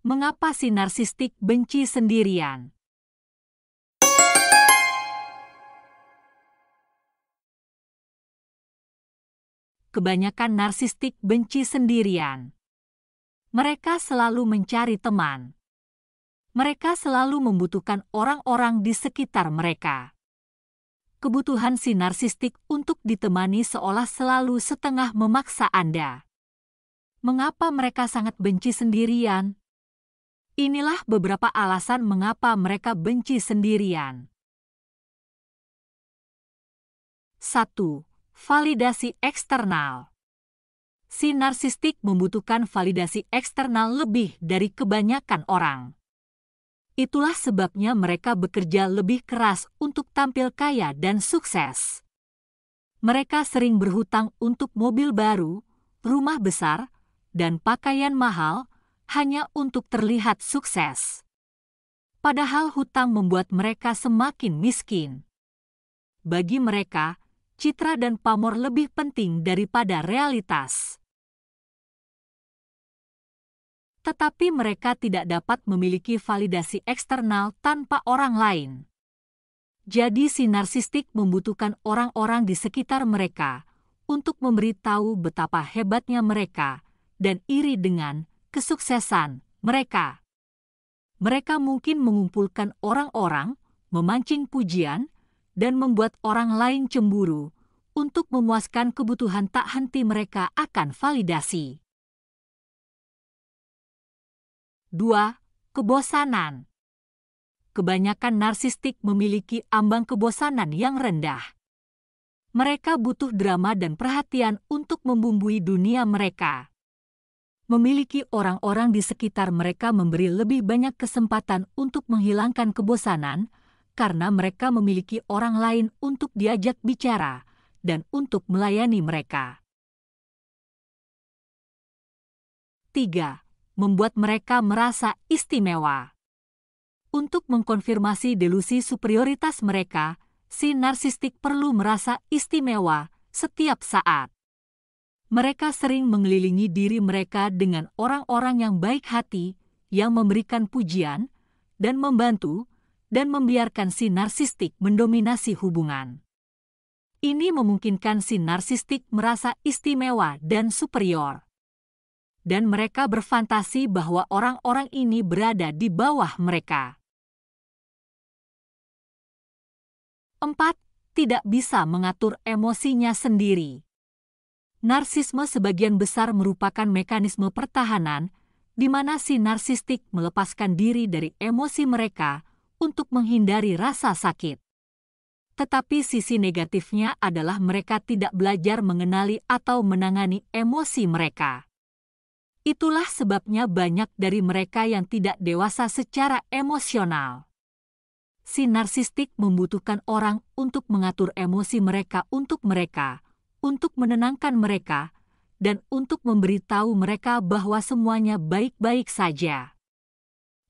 Mengapa si narsistik benci sendirian? Kebanyakan narsistik benci sendirian. Mereka selalu mencari teman. Mereka selalu membutuhkan orang-orang di sekitar mereka. Kebutuhan si narsistik untuk ditemani seolah selalu setengah memaksa Anda. Mengapa mereka sangat benci sendirian? Inilah beberapa alasan mengapa mereka benci sendirian. 1. Validasi eksternal. Si narsistik membutuhkan validasi eksternal lebih dari kebanyakan orang. Itulah sebabnya mereka bekerja lebih keras untuk tampil kaya dan sukses. Mereka sering berhutang untuk mobil baru, rumah besar, dan pakaian mahal hanya untuk terlihat sukses. Padahal hutang membuat mereka semakin miskin. Bagi mereka, citra dan pamor lebih penting daripada realitas. Tetapi mereka tidak dapat memiliki validasi eksternal tanpa orang lain. Jadi si narsistik membutuhkan orang-orang di sekitar mereka untuk memberitahu betapa hebatnya mereka dan iri dengan kesuksesan mereka. Mereka mungkin mengumpulkan orang-orang, memancing pujian, dan membuat orang lain cemburu untuk memuaskan kebutuhan tak henti mereka akan validasi. 2. Kebosanan. Kebanyakan narsistik memiliki ambang kebosanan yang rendah. Mereka butuh drama dan perhatian untuk membumbui dunia mereka. Memiliki orang-orang di sekitar mereka memberi lebih banyak kesempatan untuk menghilangkan kebosanan karena mereka memiliki orang lain untuk diajak bicara dan untuk melayani mereka. 3. Membuat mereka merasa istimewa. Untuk mengkonfirmasi delusi superioritas mereka, si narsistik perlu merasa istimewa setiap saat. Mereka sering mengelilingi diri mereka dengan orang-orang yang baik hati, yang memberikan pujian, dan membantu, dan membiarkan si narsistik mendominasi hubungan. Ini memungkinkan si narsistik merasa istimewa dan superior. Dan mereka berfantasi bahwa orang-orang ini berada di bawah mereka. 4. Tidak bisa mengatur emosinya sendiri. Narsisme sebagian besar merupakan mekanisme pertahanan di mana si narsistik melepaskan diri dari emosi mereka untuk menghindari rasa sakit. Tetapi sisi negatifnya adalah mereka tidak belajar mengenali atau menangani emosi mereka. Itulah sebabnya banyak dari mereka yang tidak dewasa secara emosional. Si narsistik membutuhkan orang untuk mengatur emosi mereka untuk menenangkan mereka, dan untuk memberitahu mereka bahwa semuanya baik-baik saja.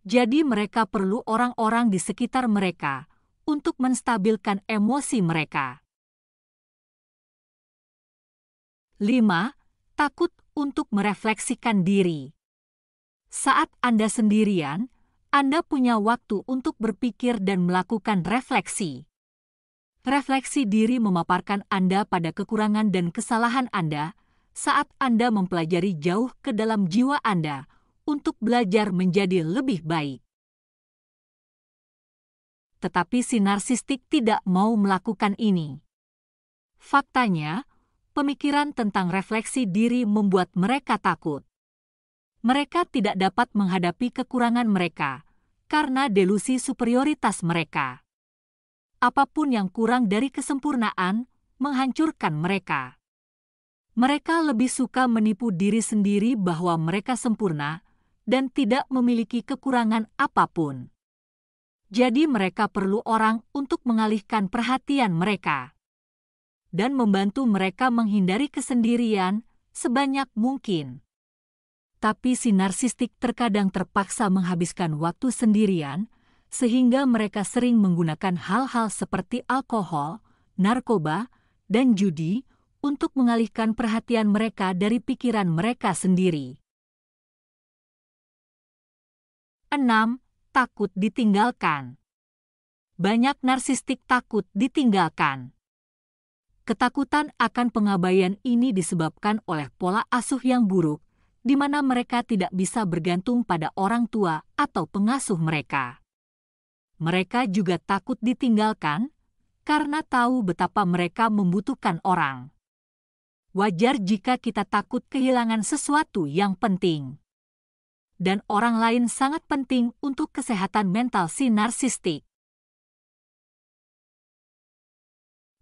Jadi mereka perlu orang-orang di sekitar mereka untuk menstabilkan emosi mereka. 5. Takut untuk merefleksikan diri. Saat Anda sendirian, Anda punya waktu untuk berpikir dan melakukan refleksi. Refleksi diri memaparkan Anda pada kekurangan dan kesalahan Anda saat Anda mempelajari jauh ke dalam jiwa Anda untuk belajar menjadi lebih baik. Tetapi si narsistik tidak mau melakukan ini. Faktanya, pemikiran tentang refleksi diri membuat mereka takut. Mereka tidak dapat menghadapi kekurangan mereka karena delusi superioritas mereka. Apapun yang kurang dari kesempurnaan menghancurkan mereka. Mereka lebih suka menipu diri sendiri bahwa mereka sempurna dan tidak memiliki kekurangan apapun. Jadi mereka perlu orang untuk mengalihkan perhatian mereka dan membantu mereka menghindari kesendirian sebanyak mungkin. Tapi si narsistik terkadang terpaksa menghabiskan waktu sendirian sehingga mereka sering menggunakan hal-hal seperti alkohol, narkoba, dan judi untuk mengalihkan perhatian mereka dari pikiran mereka sendiri. 6. Takut ditinggalkan. Banyak narsistik takut ditinggalkan. Ketakutan akan pengabaian ini disebabkan oleh pola asuh yang buruk, di mana mereka tidak bisa bergantung pada orang tua atau pengasuh mereka. Mereka juga takut ditinggalkan karena tahu betapa mereka membutuhkan orang. Wajar jika kita takut kehilangan sesuatu yang penting. Dan orang lain sangat penting untuk kesehatan mental si narsistik.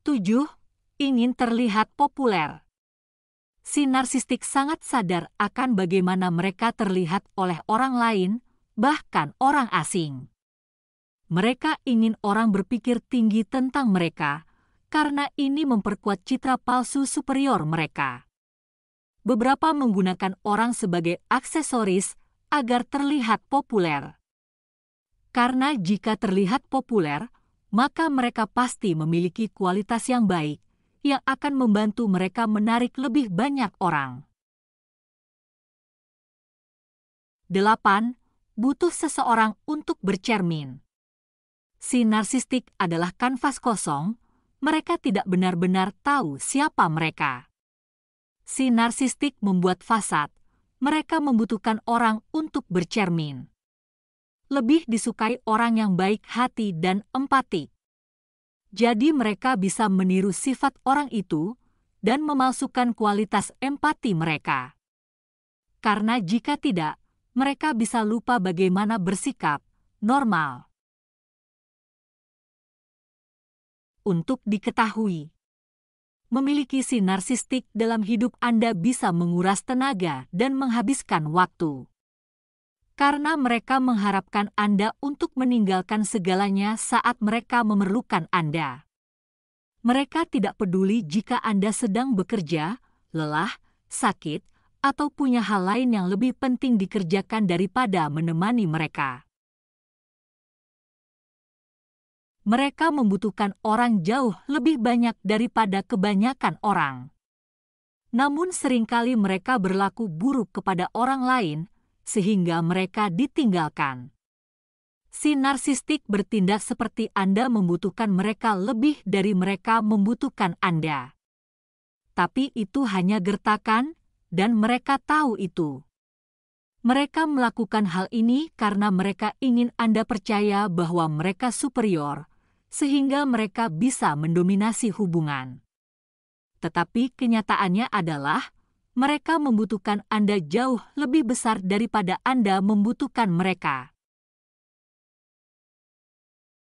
7. Ingin terlihat populer. Si narsistik sangat sadar akan bagaimana mereka terlihat oleh orang lain, bahkan orang asing. Mereka ingin orang berpikir tinggi tentang mereka, karena ini memperkuat citra palsu superior mereka. Beberapa menggunakan orang sebagai aksesoris agar terlihat populer. Karena jika terlihat populer, maka mereka pasti memiliki kualitas yang baik, yang akan membantu mereka menarik lebih banyak orang. 8. Butuh seseorang untuk bercermin. Si narsistik adalah kanvas kosong, mereka tidak benar-benar tahu siapa mereka. Si narsistik membuat fasad, mereka membutuhkan orang untuk bercermin. Lebih disukai orang yang baik hati dan empatik. Jadi mereka bisa meniru sifat orang itu dan memalsukan kualitas empati mereka. Karena jika tidak, mereka bisa lupa bagaimana bersikap normal. Untuk diketahui, memiliki si narsistik dalam hidup Anda bisa menguras tenaga dan menghabiskan waktu. Karena mereka mengharapkan Anda untuk meninggalkan segalanya saat mereka memerlukan Anda. Mereka tidak peduli jika Anda sedang bekerja, lelah, sakit, atau punya hal lain yang lebih penting dikerjakan daripada menemani mereka. Mereka membutuhkan orang jauh lebih banyak daripada kebanyakan orang. Namun seringkali mereka berlaku buruk kepada orang lain, sehingga mereka ditinggalkan. Si narsistik bertindak seperti Anda membutuhkan mereka lebih dari mereka membutuhkan Anda. Tapi itu hanya gertakan, dan mereka tahu itu. Mereka melakukan hal ini karena mereka ingin Anda percaya bahwa mereka superior, sehingga mereka bisa mendominasi hubungan. Tetapi kenyataannya adalah, mereka membutuhkan Anda jauh lebih besar daripada Anda membutuhkan mereka.